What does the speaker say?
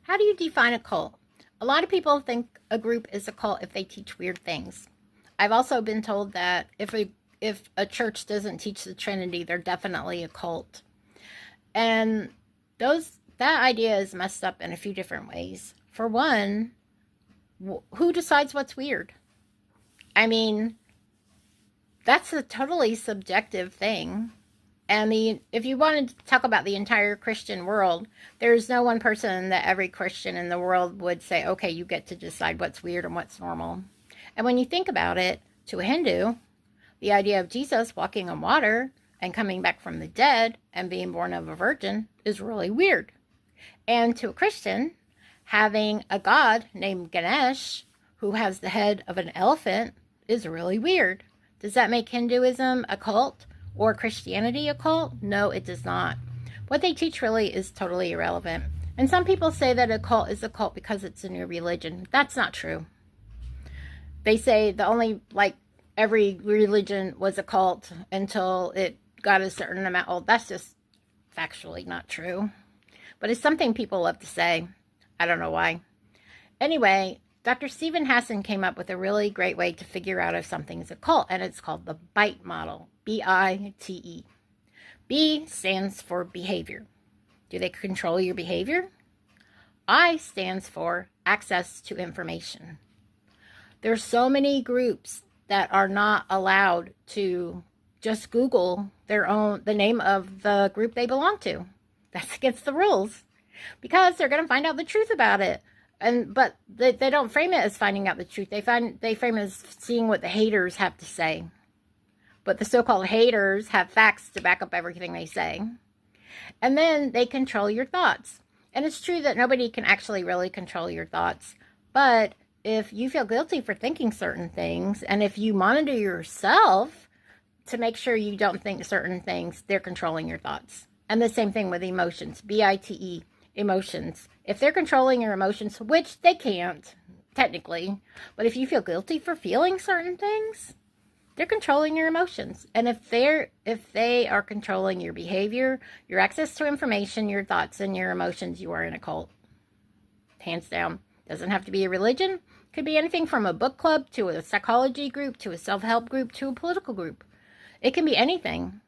How do you define a cult? A lot of people think a group is a cult if they teach weird things. I've also been told that if a church doesn't teach the Trinity, they're definitely a cult. And that idea is messed up in a few different ways. For one, who decides what's weird? I mean, that's a totally subjective thing. And if you wanted to talk about the entire Christian world, there's no one person that every Christian in the world would say, okay, you get to decide what's weird and what's normal. And when you think about it, to a Hindu, the idea of Jesus walking on water and coming back from the dead and being born of a virgin is really weird. And to a Christian, having a god named Ganesh who has the head of an elephant is really weird. Does that make Hinduism a cult or Christianity a cult? No, it does not. What they teach really is totally irrelevant. And some people say that a cult is a cult because it's a new religion. That's not true. They say every religion was a cult until it got a certain amount. Oh, that's just factually not true. But it's something people love to say. I don't know why. Anyway, Dr. Steven Hassan came up with a really great way to figure out if something is a cult, and it's called the BITE model. B-I-T-E. B stands for behavior. Do they control your behavior? I stands for access to information. There's so many groups that are not allowed to just Google the name of the group they belong to. That's against the rules because they're going to find out the truth about it. But they don't frame it as finding out the truth. They frame it as seeing what the haters have to say. But the so-called haters have facts to back up everything they say. And then they control your thoughts. And it's true that nobody can actually really control your thoughts. But if you feel guilty for thinking certain things, and if you monitor yourself to make sure you don't think certain things, they're controlling your thoughts. And the same thing with emotions. B-I-T-E, emotions. If they're controlling your emotions, which they can't, technically, but if you feel guilty for feeling certain things, they're controlling your emotions. And if they are controlling your behavior, your access to information, your thoughts, and your emotions, you are in a cult. Hands down. Doesn't have to be a religion. Could be anything from a book club to a psychology group to a self-help group to a political group. It can be anything.